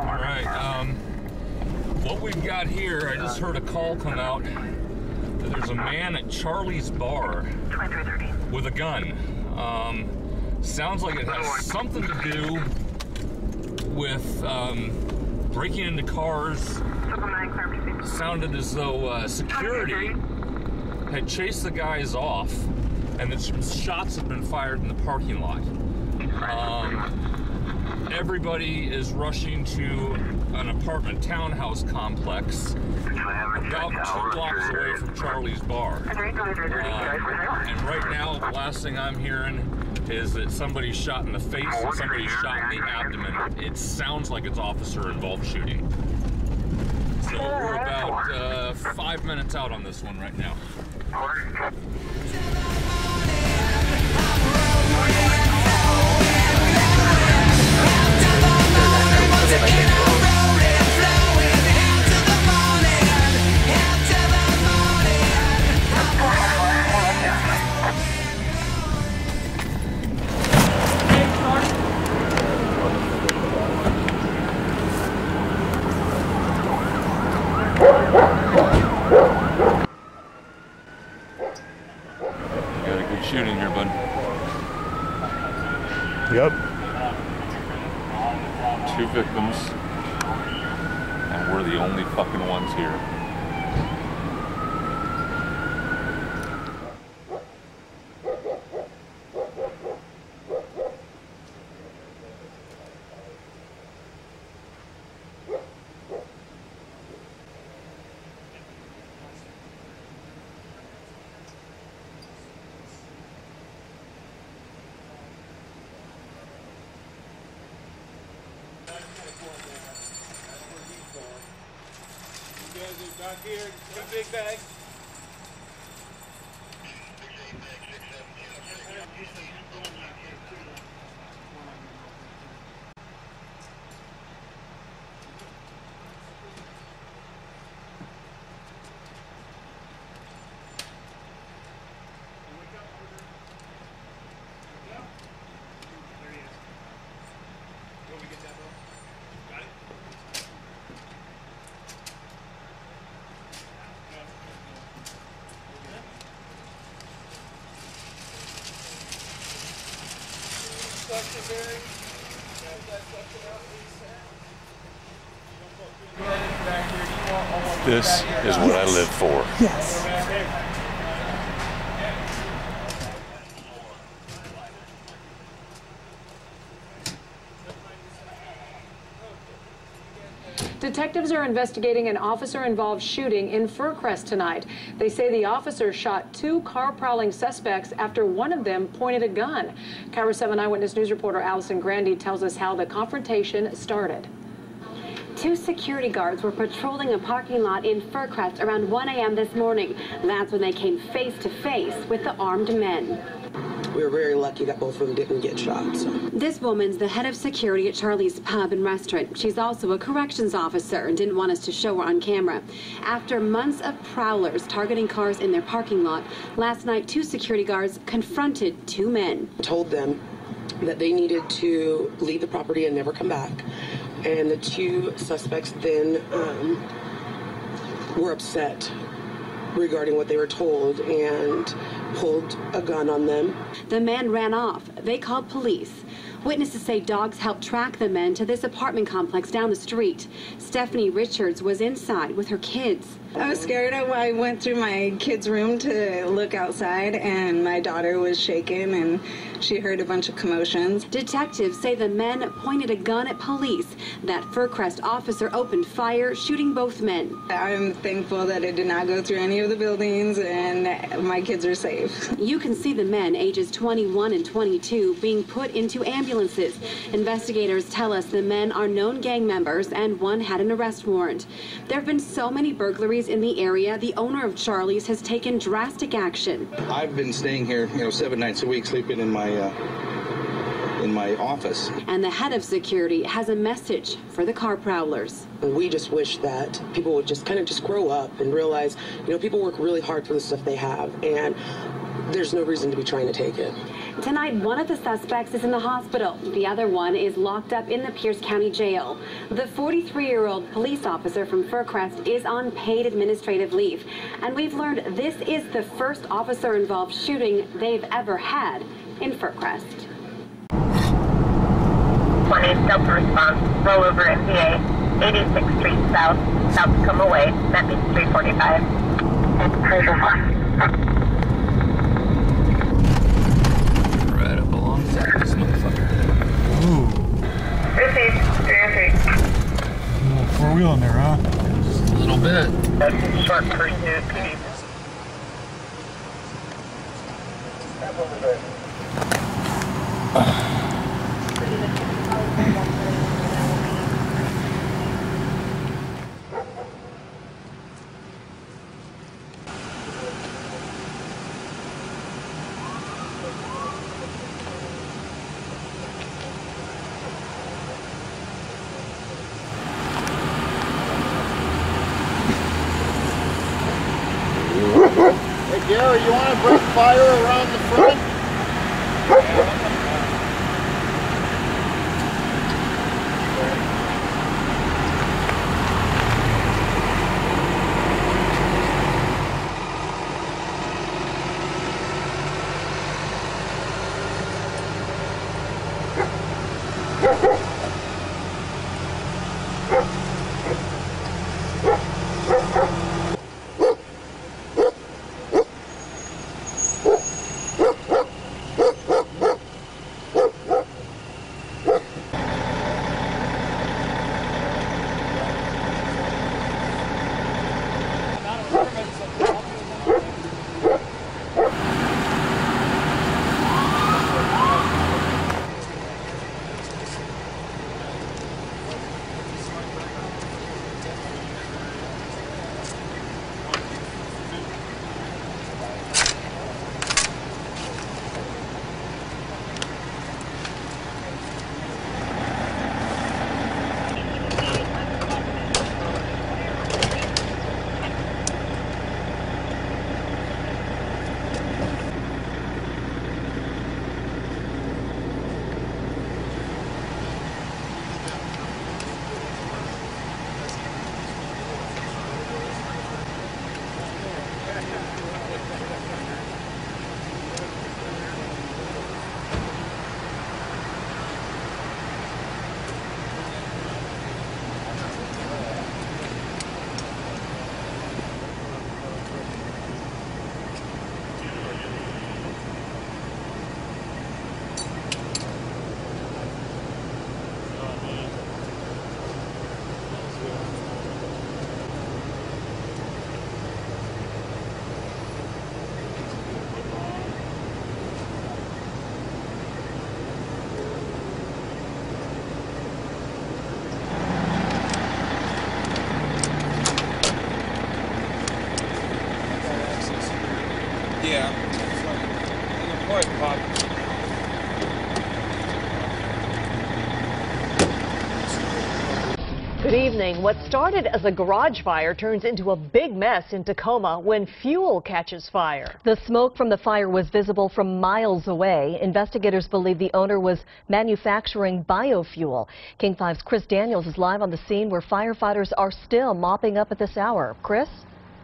Alright, what we've got here, I just heard a call come out that there's a man at Charlie's bar with a gun. Sounds like it has something to do with breaking into cars. Sounded as though security had chased the guys off and that some shots have been fired in the parking lot. Everybody is rushing to an apartment townhouse complex about 2 blocks away from Charlie's bar. And right now, the last thing I'm hearing is that somebody's shot in the face and somebody's shot in the abdomen. It sounds like it's officer-involved shooting. So we're about 5 minutes out on this one right now. Got a good shooting here, bud. Yep. 2 victims, and we're the only fucking ones here. Down here, 2 big bags. This is what I live for. Yes. Detectives are investigating an officer-involved shooting in Fircrest tonight. They say the officer shot 2 car-prowling suspects after one of them pointed a gun. KIRO 7 Eyewitness News reporter Allison Grandy tells us how the confrontation started. 2 security guards were patrolling a parking lot in Fircrest around 1 a.m. this morning. That's when they came face to face with the armed men. We were very lucky that both of them didn't get shot. So. This woman's the head of security at Charlie's Pub and Restaurant. She's also a corrections officer and didn't want us to show her on camera. After months of prowlers targeting cars in their parking lot, last night 2 security guards confronted 2 men. I told them that they needed to leave the property and never come back. And the 2 suspects then were upset regarding what they were told and pulled a gun on them. The men ran off. They called police. Witnesses say dogs helped track the men to this apartment complex down the street. Stephanie Richards was inside with her kids. I was scared. I went through my kid's room to look outside, and my daughter was shaking, and she heard a bunch of commotions. Detectives say the men pointed a gun at police. That Fircrest officer opened fire, shooting both men. I'm thankful that it did not go through any of the buildings, and my kids are safe. You can see the men, ages 21 and 22, being put into ambulances. Investigators tell us the men are known gang members, and one had an arrest warrant. There have been so many burglaries in the area, the owner of Charlie's has taken drastic action. I've been staying here, 7 nights a week, sleeping in my office. And the head of security has a message for the car prowlers. We just wish that people would just kind of grow up and realize, people work really hard for the stuff they have, and there's no reason to be trying to take it. Tonight, one of the suspects is in the hospital. The other one is locked up in the Pierce County Jail. The 43-year-old police officer from Fircrest is on paid administrative leave. And we've learned this is the first officer-involved shooting they've ever had in Fircrest. 20 Delta response, rollover MPA, 86th Street South, South Tacoma Way, that means 345. Right up alongside this motherfucker. Ooh. 303. A little four-wheel in there, huh? Just a little bit. That's short pursuit, PD. Hey Gary, you want to break fire around the front? Yeah. An important part. Good evening. What started as a garage fire turns into a big mess in Tacoma when fuel catches fire. The smoke from the fire was visible from miles away. Investigators believe the owner was manufacturing biofuel. King 5's Chris Daniels is live on the scene where firefighters are still mopping up at this hour. Chris?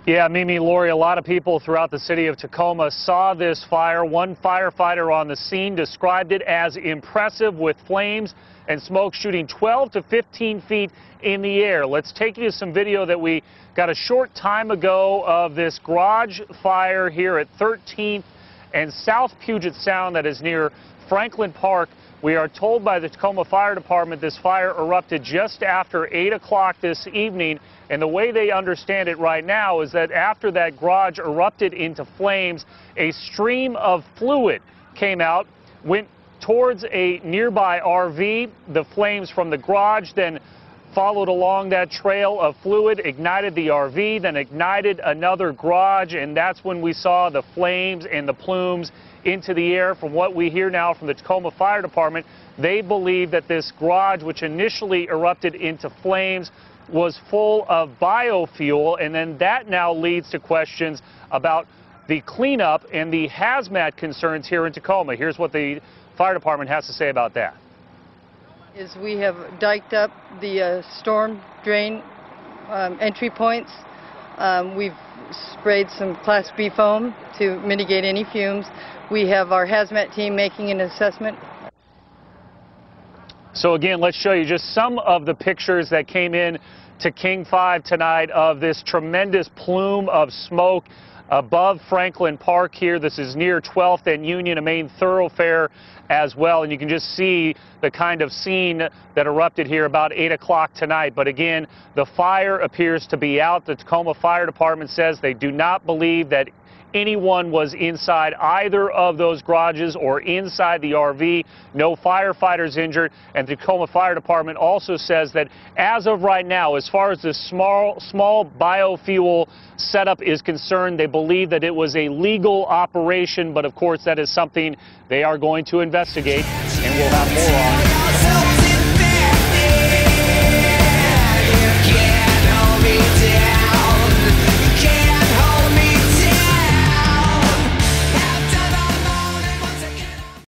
Yeah, Mimi, Lori, a lot of people throughout the city of Tacoma saw this fire. One firefighter on the scene described it as impressive, with flames and smoke shooting 12 to 15 feet in the air. Let's take you to some video that we got a short time ago of this garage fire here at 13th and South Puget Sound that is near Franklin Park. We are told by the Tacoma Fire Department this fire erupted just after 8 o'clock this evening. And the way they understand it right now is that after that garage erupted into flames, a stream of fluid came out, went towards a nearby RV. The flames from the garage then followed along that trail of fluid, ignited the RV, then ignited another garage, and that's when we saw the flames and the plumes into the air. From what we hear now from the Tacoma Fire Department, they believe that this garage, which initially erupted into flames, was full of biofuel, and then that now leads to questions about the cleanup and the hazmat concerns here in Tacoma. Here's what the fire department has to say about that. We have diked up the storm drain entry points. We've sprayed some Class B foam to mitigate any fumes. We have our hazmat team making an assessment. So again, let's show you just some of the pictures that came in to King 5 tonight of this tremendous plume of smoke above Franklin Park here. This is near 12th and Union, a main thoroughfare as well. And you can just see the kind of scene that erupted here about 8 o'clock tonight. But again, the fire appears to be out. The Tacoma Fire Department says they do not believe that anyone was inside either of those garages or inside the RV. No firefighters injured. And the Tacoma Fire Department also says that as of right now, as far as the small biofuel setup is concerned, they believe that it was a legal operation. But of course, that is something they are going to investigate, and we'll have more on